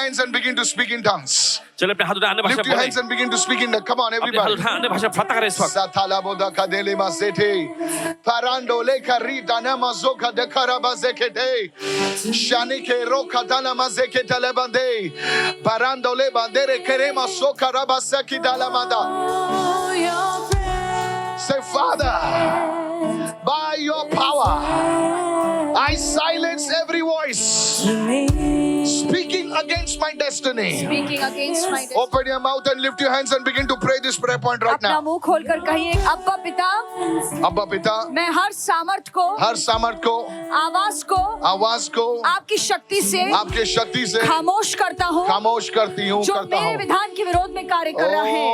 hands and begin to speak in tongues. चलिए अपने हाथ उठाएं, अन्य भाषा Lift your बोलें। hands and begin to speak in tongues. Come on, अपने हाथ everybody. उठाएं, अन्य भाषा प्रार्थना करें इस वक्त। Satalaboda kadele masete. Parando le karita namazoka de karabazekete. Shanike roka dana mazekete lebande. Parando le bandere kerema soka rabasaki dalamanda. Say, Father, by your power, I silence every voice speaking against my destiny. Speaking against my destiny. Open your mouth and lift your hands and begin to pray this prayer point right अपना now. मुंह खोलकर कहिए, अब्बा पिता, अब्बा पिता, मैं हर सामर्थ को, हर सामर्थ को, आवाज को आपकी शक्ति से खामोश करता हूँ, खामोश करती हूँ, जो मेरे विधान के विरोध में कार्य कर रहा है।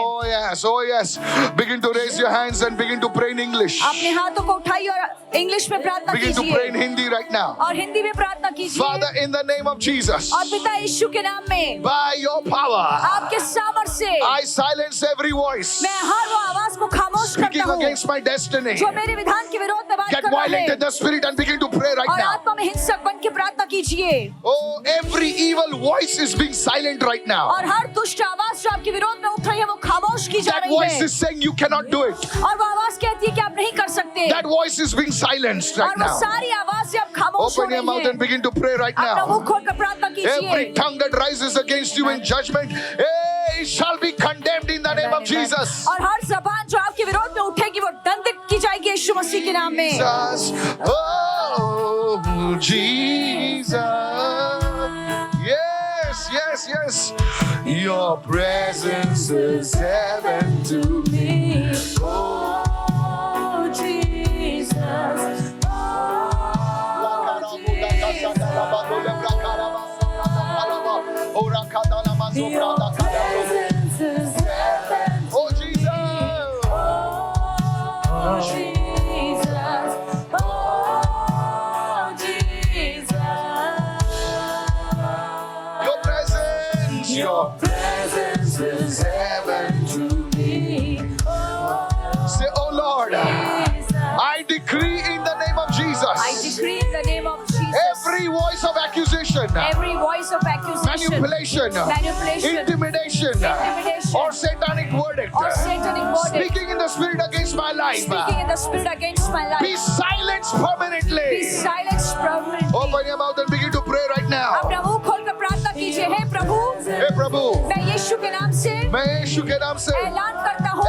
Oh yes. Begin to raise your hands and begin to pray in English. अपने हाथों को उठाइए और इंग्लिश में प्रार्थना Begin to pray in कीजिए Hindi right now. और हिंदी में प्रार्थना कीजिए। Father, in the name of Jesus, और पिता यीशु के नाम में, by your power, आपके सामर्थ्य से I silence every voice मैं हर वो आवाज को खामोश speaking करता हूँ against my destiny. जो मेरे विधान के विरोध में बात Get कर रहा violent है। in the spirit and begin to pray right और now. आत्मा में हिंसक बन के प्रार्थना कीजिए। Oh, every evil voice is being silent right now. और हर दुष्ट आवाज जो आपके विरोध में उठ रही है वो खामोश की जा That रही voice है। is saying you cannot do it. और वो आवाज कहती है कि आप नहीं कर सकते। That voice is being silenced right और वो now. सारी आवाज से आप खामोश हो Open your रही mouth हैं। and begin to pray right अपना now. मुंह खोलकर प्रार्थना Every कीजिए। tongue that rises against you in judgment, it shall be condemned in the name of Jesus. और हर जबान जो आपके विरोध में उठेगी वो दंडित की जाएगी यीशु मसीह के नाम में। Jesus, oh Jesus, yes. Your presence is heaven to me. Oh Jesus, Oh Jesus. Your presence is heaven to me. Say, oh Lord, I decree in the name of Jesus. I decree in the name of Jesus. Every voice of accusation, Every voice of accusation, manipulation, intimidation, or satanic verdict, or satanic verdict, speaking in the spirit against my life, speaking in the spirit against my life, be silenced permanently. be silenced permanently. Open your mouth and begin to pray right now. अपना मुंह खोलकर प्रार्थना कीजिए। हे प्रभु, हे प्रभु, मैं यीशु के नाम से मैं यीशु के नाम से ऐलान करता हूँ,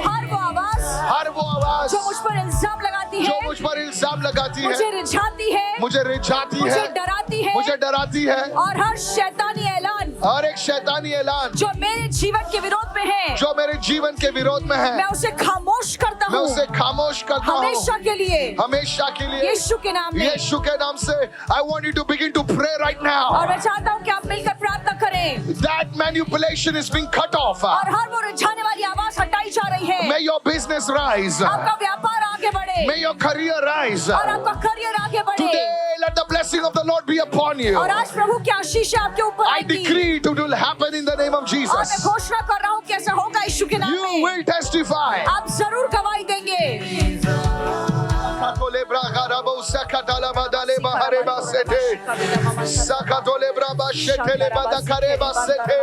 हर वो आवाज जो मुझ पर इल्जाम लगाती है, मुझ पर इल्जाम लगाती मुझे है, रिझाती है, मुझे रिझाती मुझे है, डराती है, मुझे डराती है, और हर शैतानी ऐलान और एक शैतानी ऐलान जो मेरे जीवन के विरोध में है, जो मेरे जीवन के विरोध में है, मैं उसे खामोश करता मैं हूँ उसे खामोश करता हूँ हमेशा के लिए, हमेशा के लिए यीशु के नाम में। यीशु के नाम से। I want you to begin to pray right और now. मैं चाहता हूँ कि आप मिलकर प्रार्थना करें That manipulation is being cut off. और हर वो रिझाने वाली आवाज हटाई जा रही है। May your business rise. आपका व्यापार आगे बढ़े May your career rise. और आपका करियर आगे बढ़े। Today, let the blessing of the Lord be upon you. और आज प्रभु की आशीष आपके ऊपर I आएगी। decree it will happen in the name of और मैं Jesus. घोषणा कर रहा हूँ कि ऐसा होगा यीशु के नाम You में। will testify. आप जरूर गवाही देंगे।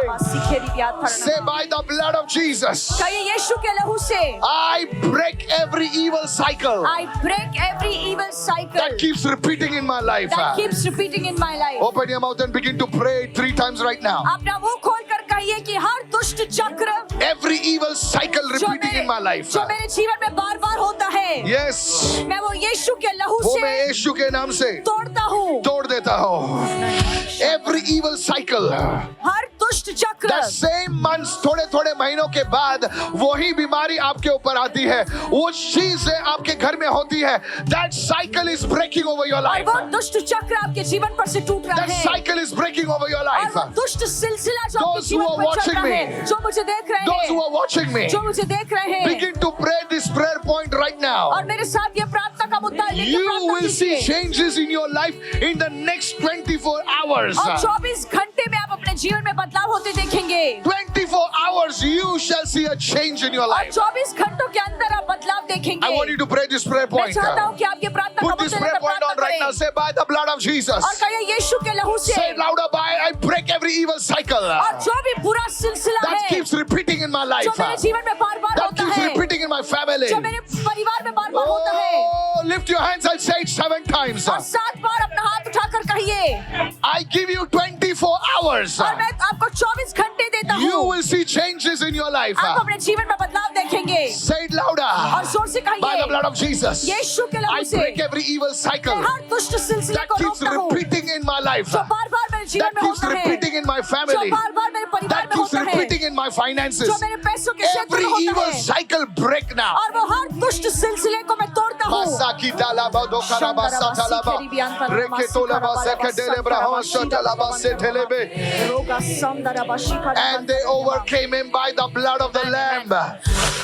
Say, by the blood of Jesus, कहिए यीशु के लहू से I break every evil cycle I break every evil cycle that keeps repeating in my life. that keeps repeating in my life. Open your mouth and begin to pray 3 times right now. अपना मुंह खोलकर कहिए कि हर दुष्ट चक्र Every evil cycle repeating in my life. जो मेरे जीवन में बार-बार होता है, Yes, मैं वो यीशु के लहू वो मैं से यीशु के नाम से तोड़ता हूँ। तोड़ देता हूँ। Every evil cycle. हर दुष्ट चक्र That same months, थोड़े महीनों के बाद वही बीमारी आपके ऊपर आती है, वो चीजें आपके घर में होती है. That cycle is breaking over your और life. वो दुष्ट चक्र आपके जीवन पर से टूट रहा That है। cycle is breaking over your और life. वो दुष्ट सिलसिला जो आपके Those who जीवन are पर चल watching रहा me, है, जो मुझे देख रहे Those who हैं, are watching me, जो मुझे देख रहे हैं, begin to pray this prayer point right now. और मेरे साथ ये प्रार्थना का मुद्दा लेकर You प्रार्थना will see कीजिए। changes in your life in the next 24 hours. और 24 घंटे में आप अपने जीवन में बदलाव होते देखेंगे। 24 hours, you shall see a change in your और life. 24 घंटों के अंदर आप बदलाव देखेंगे। I want you to pray this prayer मैं point. चाहता हूँ कि आप ये प्रार्थना Put this कबूल prayer करके point on प्रार्थना right now. करें Say, by the blood of Jesus. और कहिए यीशु के लहू से, Say it louder, by I break every evil cycle और जो भी बुरा सिलसिला that है keeps repeating in my life, जो मेरे जीवन में बार बार that होता keeps है, repeating in my family. जो मेरे परिवार में बार बार होता है, Oh, lift your hands and say it 7 times. और 7 बार अपना हाथ उठाकर कहिए, I give you 24 hours. और मैं आपको 24 घंटे देता You हूँ, will see changes in your life. आप अपने जीवन में बदलाव देखेंगे। Say it louder. और जोर से By the कहिए, blood of Jesus, यीशु के I लहू से break every evil cycle मैं हर दुष्ट सिलसिले that को keeps रोकता हूँ, repeating in my life, जो बार बार मेरे जीवन that में keeps होता है, repeating in my जो family, बार बार मेरे परिवार that में keeps होता है, repeating in my finances. जो मेरे पैसों के क्षेत्र Every में होता evil है, cycle break now. और वो हर दुष्ट सिलसिले को मैं तोड़ता हूँ। Masaki talaba dokaraba satalaba reketolaba sekedelebra shatalaba setelebe. And they overcame him by the blood of the Lamb.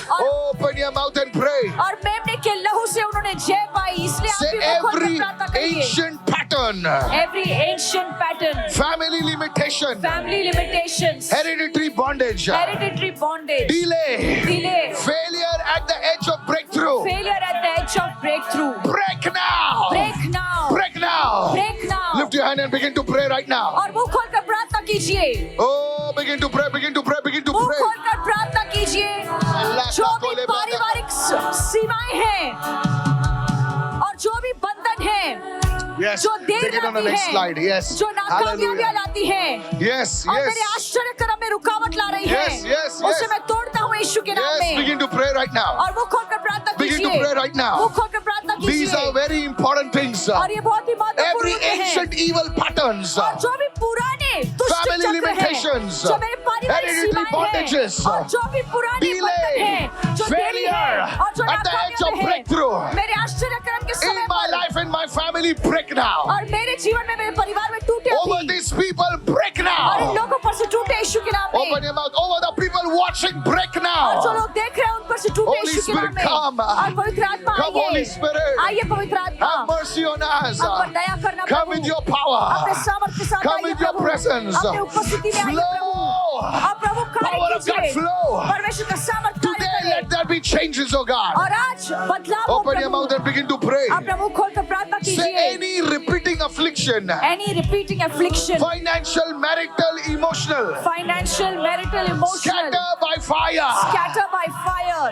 Open your mouth and pray. और मेमने के लहू से उन्होंने जय पाई, इसलिए आप Say भी मुंह खोलकर every प्रार्थना करिए। ancient pattern, Every ancient pattern, family limitation, family limitations, hereditary bondage, hereditary bondage, delay, failure at the edge of breakthrough. failure at the edge of breakthrough. Break now. Break now. Break now. Break now. Lift your hand and begin to pray right now. और मुंह खोलकर प्रार्थना कीजिए। Oh, begin to pray, begin to pray, begin to मुंह pray. खोलकर प्रार्थना कीजिए। जो भी पारिवारिक सीमाएं हैं और जो भी बंधन है, Yes, जो देर take it on the लाती next slide. है, Yes. जो नाकामयाबियां Hallelujah. लाती है, Yes, और yes. मेरे आश्चर्य कर्म में रुकावट ला रही है, Yes, yes, उसे yes. मैं तोड़ता हूँ यीशु के नाम Yes, में। begin to pray right now. और मुंह खोलकर प्रार्थना Begin to कीजिए। pray right now. मुंह खोलकर प्रार्थना These कीजिए। are very important things. और ये बहुत ही महत्वपूर्ण Every होते हैं। ancient evil patterns, और जो भी पुराने दुष्ट family चक्र हैं, limitations, जो मेरे पारिवारिक hereditary सीमाएं bondages, हैं, और जो भी पुराने बंधन हैं, जो देरी failure है, और जो at the edge of नाकामयाबी है, breakthrough. मेरे आश्चर्य कर्म के समय In my पर life and my family, break now. और मेरे जीवन में, मेरे परिवार में टूटे Over अभी, these people, break और इन now. लोगों पर से टूटे यीशु के नाम Open में, your mouth. Over the people watching, break और जो now. लोग देख रहे हैं उन पर से टूटे Holy यीशु के नाम Spirit, में। come. और पवित्र आत्मा Come, Holy आइए, Spirit. आइए पवित्र आत्मा, Have mercy on us. हम पर दया करना Come प्रभु, with your अपने power. सामर्थ्य के साथ Come आइए with your प्रभु, presence. अपने उपस्थिति में आइए प्रभु, Flow. और प्रभु कार्य Power of God, कीजिए, flow. परमेश्वर का सामर्थ्य कार्य Today, करे, let there be changes, oh God. और आज बदलाव हो Open your Prabhu. mouth and begin to pray. अपना मुंह खोलकर प्रार्थना Say कीजिए। any repeating affliction, Any repeating affliction, financial, marital, emotional, financial, marital, emotional, scatter by fire. scatter by fire,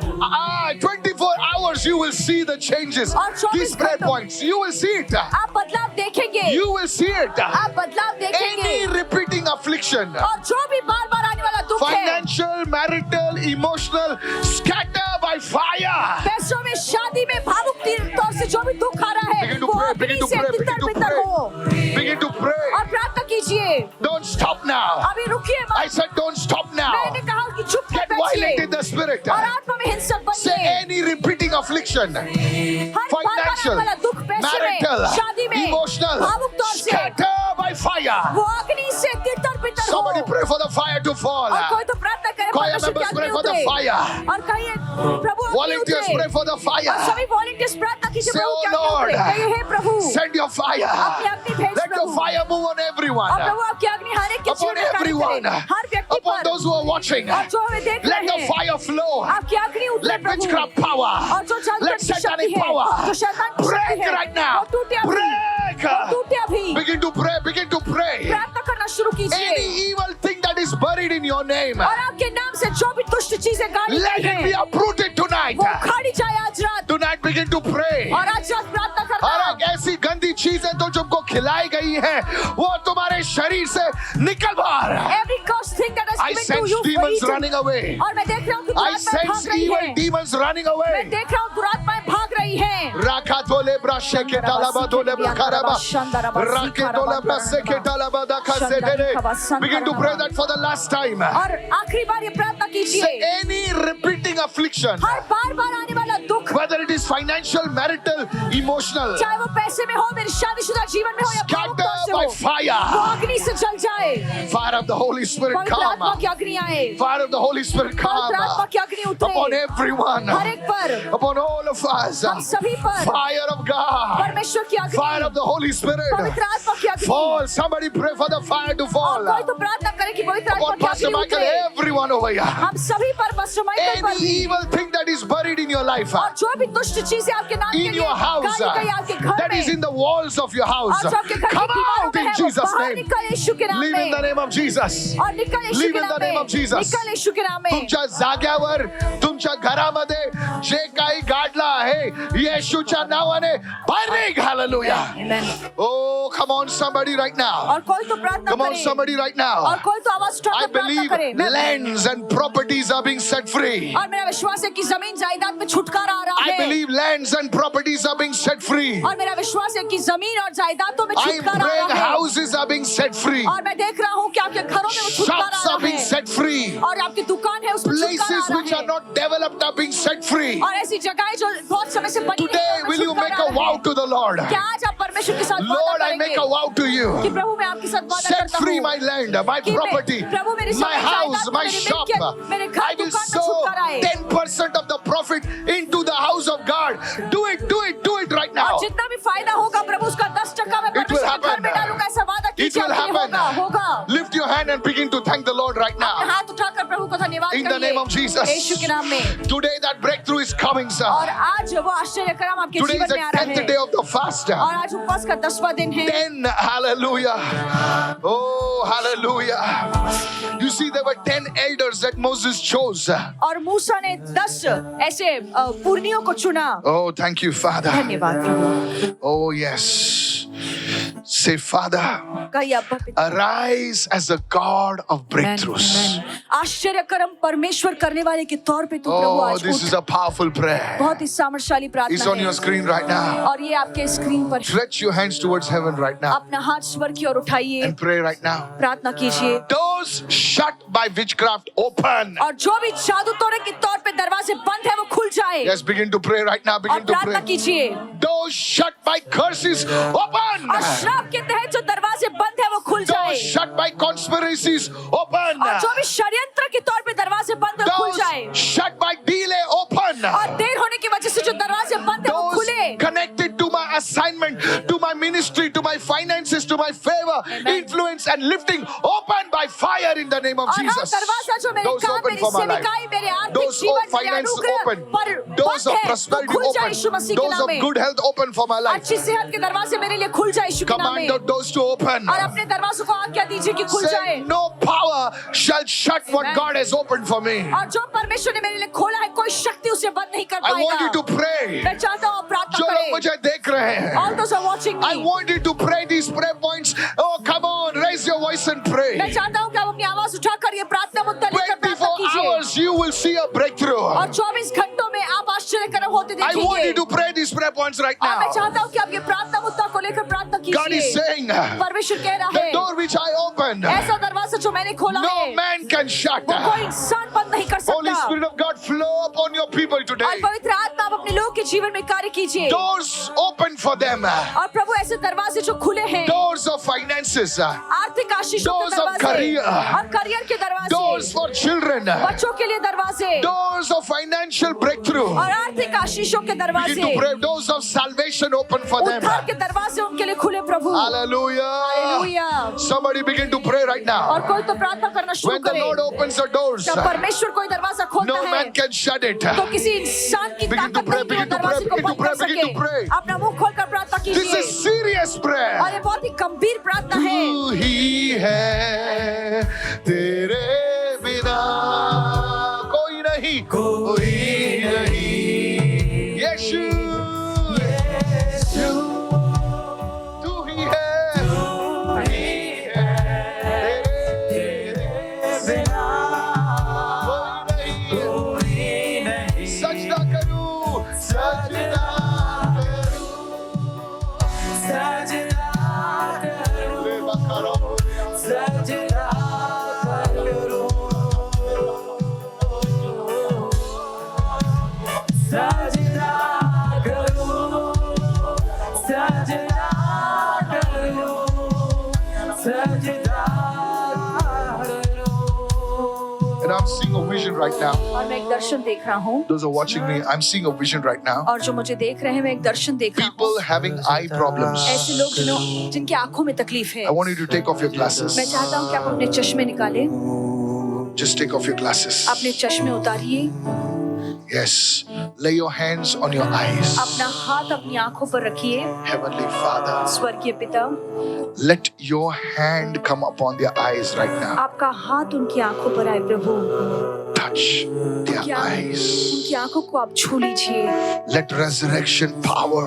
24 hours you will see the changes. और 24 These prayer घंटों- points, you will see it. आप बदलाव देखेंगे, You will see it. आप बदलाव देखेंगे, Any repeating affliction, और जो भी बार बार आने वाला दुख है, financial, marital, emotional, scatter by fire. पैसों में, शादी में, भावुक तौर से जो भी दुख आ रहा है, Begin to वो pray, अग्नि begin to से pray, begin तितर to बितर हो, pray. Begin to pray. और प्रार्थना कीजिए। Don't stop now. अभी रुकिए I मत, said don't stop now. मैंने कहा कि चुप Get कर violent बैठिए, in the spirit. और आत्मा में हिंसक Say बनिए। any repeating affliction, हर बार बार आने financial, वाला दुख, पैसे में, marital, शादी में, emotional, भावुक तौर से, scatter by fire. वो अग्नि से तितर बितर हो। Somebody pray for the fire to fall. और कोई तो प्रार्थना करे, Choir परमेश्वर की members अग्नि pray for the उतरे। fire. और कहिए प्रभु अग्नि Volunteers उतरे। pray for the और fire. सभी वॉलंटियर्स प्रार्थना कीजिए, Say, प्रभु oh की अग्नि Lord, उतरे। कहिए हे प्रभु, send your fire. अपनी अग्नि भेज Let your Prabhu. fire move on everyone. और प्रभु आपकी अग्नि हर एक के जीवन Upon में कार्य everyone. करे, हर व्यक्ति Upon पर, those who are watching. और जो हमें देख Let रहे the हैं, fire flow. आपकी अग्नि उतरे Let प्रभु। witchcraft power. और जो जादू Let की शक्ति satanic है, power. जो शैतान की शक्ति Break है, right now. वो टूटे अभी, Break. वो टूटे अभी। Begin to pray. Begin to pray. प्रार्थना करना शुरू कीजिए, Any evil thing that is buried in your name, और आपके नाम से जो भी दुष्ट चीजें गाड़ी let गई it be हैं, uprooted tonight. वो उखाड़ी जाए आज रात। Tonight begin to pray. और आज रात प्रार्थना हर करना, एक ऐसी गंदी चीजें तो तुमको खिलाई गई है वो तुम्हारे शरीर से निकल बाहर. every cursed thing that has I given to sense you for demons eating. running away. और मैं देख रहा हूँ कि I दुरात्माएं भाग sense रही evil हैं। demons running मैं away. देख रहा हूँ दुरात्माएं भाग रही हैं। Rakatole brasheke talaba tole brakaraba. Raketole brasheke talaba dakasedene. Begin to pray that for the last time. और आखिरी बार ये प्रार्थना Say कीजिए, any repeating affliction, हर बार बार आने वाला दुख, whether it is financial, marital, emotional, चाहे वो पैसे में हो, मेरे शादीशुदा जीवन में हो या भावुक तौर से scatter by हो, वो fire. अग्नि से जल जाए। Fire of the Holy Spirit पवित्र आत्मा come. की अग्नि आए, Fire of the Holy Spirit पवित्र आत्मा come की अग्नि upon उतरे everyone, हर एक पर, upon all of us. हम सभी पर। Fire of God, परमेश्वर की अग्नि, fire of the Holy Spirit पवित्र आत्मा की अग्नि। fall. Somebody pray for the fire to और fall कोई तो प्रार्थना करे कि पवित्र आत्मा upon की Pastor अग्नि Michael, उतरे everyone over here. हम सभी पर, बस माइकल पर Any भी। evil thing that is buried in your life, और जो भी दुष्ट चीजें आपके नाम के in लिए your house, गाली गई आपके घर that is में in the walls of your house, और जो आपके घर की come दीवारों out में in है वो Jesus' बाहर name. निकल यीशु के नाम Live in the में name of Jesus. और निकल यीशु Live के in the नाम name of में Jesus. निकल यीशु के नाम में तुमच्या जाग्यावर तुमच्या घरामध्ये जे काही गाडलं आहे येशूच्या नावाने बाहेर निघ. Hallelujah. Amen. Oh, come on somebody right now. और कोई तो प्रार्थना Come on करे somebody right और now. कोई तो आवाज I उठाकर प्रार्थना believe करे lands and properties are being set free. और मेरा विश्वास है कि जमीन जायदाद में छुटकारा आ रहा I है believe lands and properties are being set free. और मेरा विश्वास है कि जमीन और जायदादों में I am छुटकारा आ praying रहा है houses are being set free. और मैं देख रहा हूँ कि आपके घरों में वो छुटकारा Shops आ are रहा being है set free. और आपकी दुकान है उसमें छुटकारा Places आ which रहा are है not developed are being set free. और ऐसी जगहें जो बहुत समय से बनी नहीं Today, है, उनमें will you make छुटकारा a आ रहा vow है। to the Lord? क्या आज आप परमेश्वर के साथ वादा Lord, I करेंगे make a vow to कि you. प्रभु मैं आपके साथ वादा Set करता free हूँ my land, my कि property, प्रभु मेरी my जमीन house, जायदाद, my मेरी shop. मिल्कियत, मेरे घर I will दुकान में sow छुटकारा है 10% of the profit into the house of God. Do it, do it, do it right now. और जितना भी फायदा होगा प्रभु उसका 10% मैं It will परमेश्वर के घर happen. में डालूंगा ऐसा वादा It कीजिए will आपके लिए होगा होगा happen. Lift your hand and begin to thank the Lord right अपने now. हाथ उठाकर प्रभु को धन्यवाद In the करिए name of Jesus. यीशु के नाम में Today that breakthrough is coming, sir. और आज वो आश्चर्य कर्म आपके Today is जीवन the में आ रहा 10th day है of the fast. और आज उपवास का 10वां दिन है 10, hallelujah. Oh, hallelujah. You see, there were 10 elders that Moses chose. और मूसा ने 10 ऐसे पुरनियों को चुना Oh, thank you, Father. धन्यवाद प्रभु Oh, yes. Say, Father, कहिए अब्बा पिता arise as a God of breakthroughs. आश्चर्य कर्म परमेश्वर करने वाले के तौर पे तू प्रभु Oh, आज this is उठ a powerful prayer. बहुत ही सामर्थ्यशाली It's प्रार्थना on your है screen right now. और ये आपके स्क्रीन पर है। Stretch your hands towards heaven right now अपना हाथ स्वर की ओर उठाइए and pray right now. प्रार्थना कीजिए Doors shut by witchcraft open. और जो भी जादू तोड़े के तौर पे दरवाजे बंद है वो खुल जाए Yes, begin to pray right now. और Begin to प्रार्थना pray. कीजिए Doors shut by curses open. और श्राप के तहत जो दरवाजे बंद है वो खुल जाए Doors shut by conspiracies open. और जो भी षड्यंत्र के तौर पे दरवाजे बंद है वो खुल जाए Doors shut by delay open. और देर होने की वजह से जो दरवाजे बंद है वो Doors खुले connected to my assignment, to my ministry, to my finances, to my favor, Amen. influence and lifting open by fire in the name of और हाँ Jesus. दरवाजा जो मेरे Doors काम open मेरी for my life. सेविकाई मेरे आर्थिक Doors जीवन of मेरे finance अनुग्रह open. पर Doors बंद of है तो prosperity खुल जाए open. यीशु मसीह के Doors नाम of में good health open for my life. अच्छी सेहत के दरवाजे मेरे लिए खुल जाए यीशु के नाम Command में the doors to open. और अपने दरवाजों को आज्ञा दीजिए कि खुल जाए Say, no power shall shut what Amen. God has opened for me. और जो परमेश्वर ने मेरे लिए खोला है कोई शक्ति उसे बंद नहीं कर I want you पाएगा to pray. मैं चाहता हूँ आप प्रार्थना जो लोग करें मुझे देख रहे हैं, All those are watching I me want you to pray these prayer points. Oh, come on, raise your voice and मैं pray. चाहता हूँ कि आप अपनी आवाज उठाकर ये प्रार्थना मुद्दा लेकर प्रार्थना 24 कीजिए hours, you will see a breakthrough. और 24 घंटों में आप आश्चर्य कर्म होते I want देखेंगे you to pray these prayer points right और मैं now. चाहता हूँ कि आप ये प्रार्थना मुद्दा को लेकर प्रार्थना God is कीजिए saying, the परमेश्वर कह रहा है door which I opened, ऐसा दरवाजा जो मैंने खोला no है man can shut. वो कोई इंसान बंद नहीं कर Holy सकता Spirit of God, flow upon your people और today. पवित्र आत्मा आप अपने लोगों के जीवन में कार्य कीजिए Doors open for them. और प्रभु ऐसे दरवाजे जो खुले हैं Doors of finances. आर्थिक आशीषों के Doors of दरवाजे career. और करियर के Doors दरवाजे for children. बच्चों के लिए दरवाजे Doors of financial breakthrough. और आर्थिक आशीषों के Begin दरवाजे to pray. Doors of salvation open for them. उद्धार के दरवाजे उनके लिए खुले प्रभु Hallelujah. Hallelujah Somebody begin to pray right और now. कोई तो प्रार्थना करना शुरू When the करे Lord opens the doors, जब परमेश्वर कोई दरवाजा खोलता no है man can shut it. तो किसी इंसान की Begin to ताकत pray, नहीं कि वो begin to pray, दरवाजे को begin to बंद कर pray, begin to pray. सके अपना मुंह खोलकर प्रार्थना This कीजिए is serious prayer. और ये बहुत ही गंभीर प्रार्थना है तू ही है, तेरे बिना कोई नहीं, कोई नहीं। यीशु, तू ही है, तेरे बिना कोई नहीं। सजदा करूं, सजदा करूं, ले बकरा And I'm seeing a vision right now. और मैं एक दर्शन देख रहा हूँ Those who are watching me, I'm seeing a vision right now. और जो मुझे देख रहे हैं मैं एक दर्शन देख रहा हूँ People having eye problems. ऐसे लोग जिनकी आंखों में तकलीफ है I want you to take off your glasses. मैं चाहता हूँ कि आप अपने चश्मे निकालें Just take off your glasses. अपने चश्मे उतारिए Yes. Lay your hands on your eyes. अपना हाथ अपनी आंखों पर रखिए। Heavenly Father, स्वर्गीय पिता, let your hand come upon their eyes right now. आपका हाथ उनकी आंखों पर आए प्रभु। Touch their eyes. उनकी आंखों को आप छू लीजिए। Let resurrection power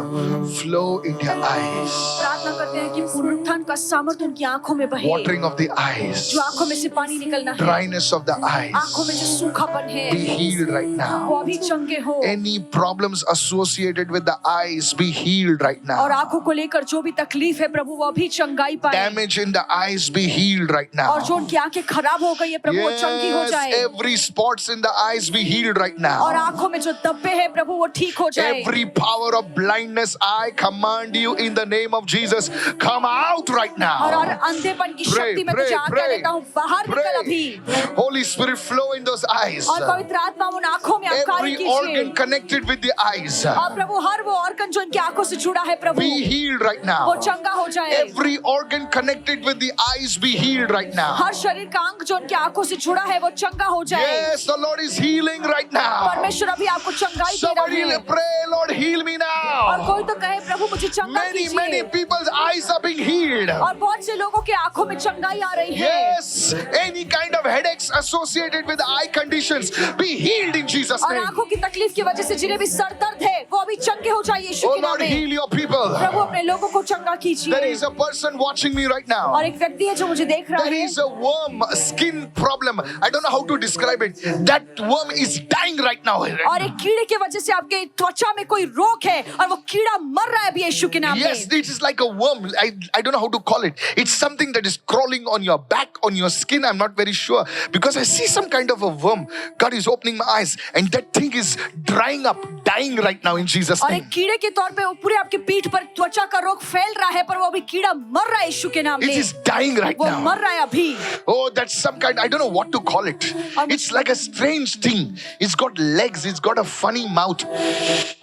flow in their eyes. प्रार्थना करते हैं कि पुनरुत्थान का सामर्थ्य उनकी आंखों में बहे। Watering of the eyes. जो आंखों में से पानी निकलना है, Dryness of the eyes. आंखों में जो सूखापन है, Be healed right वो now. अभी चंगे हो। Any problems associated with the eyes, be healed right और now. आंखों को लेकर जो भी तकलीफ है प्रभु, वो अभी चंगाई पाए। Damage in the eyes, be healed right और जो now. उनकी आंखें खराब हो गई है प्रभु, वो चंगी हो Yes, जाए। every spots in the eyes, be healed right और now. आंखों में जो धब्बे हैं प्रभु, वो ठीक हो जाए। Every power of blindness, I command you in the name of Jesus, come out right और now. अंधेपन की Pray, शक्ति में pray, तुझे आज्ञा pray. देता हूँ, बाहर निकल अभी। Pray. Holy Spirit, flow in those eyes. और पवित्र आत्मा उन आंखों में आप कार्य Every organ कीजिए। connected with the eyes, और प्रभु हर वो ऑर्गन जो इनकी आंखों से जुड़ा है प्रभु, be healed right वो now. चंगा हो जाए। Every organ connected with the eyes, be healed right now. हर शरीर का अंग जो उनकी आंखों से जुड़ा है, वो चंगा हो जाए। Yes, the Lord is healing right now. परमेश्वर अभी आपको चंगाई दे रहा Somebody है। pray, Lord, heal me और now. कोई तो कहे प्रभु मुझे चंगा Many कीजिए। people's eyes are being healed. और बहुत से लोगों के आंखों में चंगाई आ रही है। Yes, any kind of headaches associated with eye conditions, be healed in Jesus' और name. आंखों की तकलीफ की वजह से जिन्हें भी सर दर्द है, वो अभी चंगे हो जाए यीशु Oh के नाम Lord, में। heal your people. प्रभु अपने लोगों को चंगा There कीजिए। is a person watching me right now. और एक व्यक्ति है जो मुझे देख रहा There है। is a worm, skin problem. I don't know how to describe it. That worm is dying right now. और एक कीड़े की वजह से आपके त्वचा में कोई रोग है और वो कीड़ा मर रहा है अभी यीशु के नाम Yes, में। it is like a worm. I don't know how to call it. It's something that is crawling on your back, on your skin. I'm not very sure. Because I see some kind of a worm. God is opening my eyes. And that thing is drying up, dying right now in Jesus' और name. एक कीड़े के तौर पे वो पूरे आपके पीठ पर त्वचा का रोग फैल रहा है, पर वो अभी कीड़ा मर रहा है यीशु के नाम It में। is dying right वो now. मर रहा है अभी। Oh, that's some kind, I don't know what to call it. It's like a strange thing. It's got legs, it's got a funny mouth.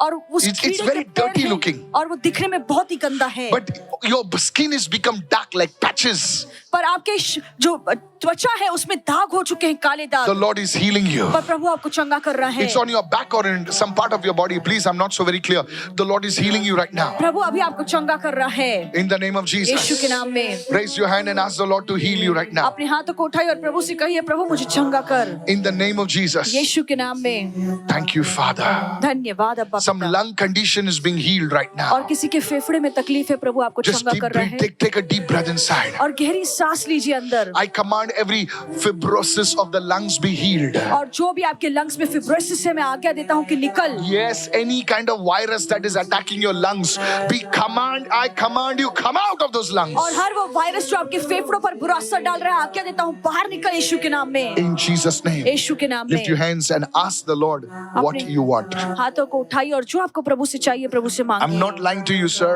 और उस It's कीड़े very के पैर dirty हैं, looking. और वो दिखने में बहुत ही गंदा है। But your skin has become dark like patches. पर आपके जो त्वचा है उसमें दाग हो चुके हैं, काले The दाग। Lord is healing you. पर प्रभु आपको चंगा कर रहा है। It's on your back or in some part of your body. Please, I'm not so very clear. The Lord is healing you right now. प्रभु अभी आपको चंगा कर रहा है In the name of यीशु के Jesus. नाम में। Raise your hand and ask the Lord to heal you right now. अपने हाथों को उठाइए और प्रभु से कहिए, प्रभु मुझे चंगा कर In the name of Jesus. यीशु के नाम में। Thank you, Father. धन्यवाद अब्बा Some पिता। lung condition is being healed right और now. किसी के फेफड़े में तकलीफ है, प्रभु आपको Just चंगा keep कर रहा breathing. है। Take a deep breath inside. और गहरी सांस लीजिए अंदर। I command every fibrosis of the lungs be healed. और जो भी आपके लंग्स में फिब्रोसिस है, मैं आज्ञा देता हूँ कि निकल। Yes, any kind of virus that is attacking your lungs, I command you, come out of those lungs. और हर वो वायरस जो आपके फेफड़ों पर बुरा असर डाल रहा है, आज्ञा देता हूँ बाहर निकल यीशु के नाम में। In Jesus' name. यीशु के नाम Lift your में hands and ask the Lord what अपने you want. हाथों को उठाइए और जो आपको प्रभु से चाहिए प्रभु से I'm मांगिए। not lying to you, sir.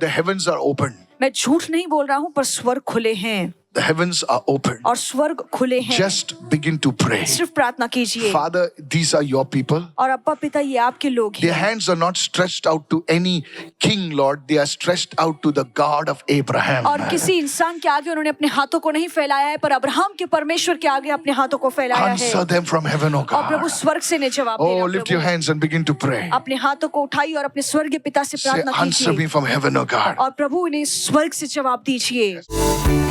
The heavens are open. मैं झूठ नहीं बोल रहा हूँ, पर स्वर्ग खुले हैं The heavens are open. और स्वर्ग खुले हैं। Just begin to pray. सिर्फ प्रार्थना कीजिए। Father, these are your people. और अब्बा पिता, ये आपके लोग Their हैं। hands are not stretched out to any king, Lord. They are stretched out to the God of Abraham. और किसी इंसान के आगे उन्होंने अपने हाथों को नहीं फैलाया है, पर अब्राहम के परमेश्वर के आगे अपने हाथों को फैलाया है। Answer them from heaven, oh और प्रभु God. स्वर्ग से ने जवाब Oh, देना। lift your Prabhu hands and begin to pray. अपने हाथों को उठाइए और अपने स्वर्गीय पिता से Say, प्रार्थना answer me कीजिए। from heaven, oh God. और प्रभु इन्हें स्वर्ग से जवाब दीजिए।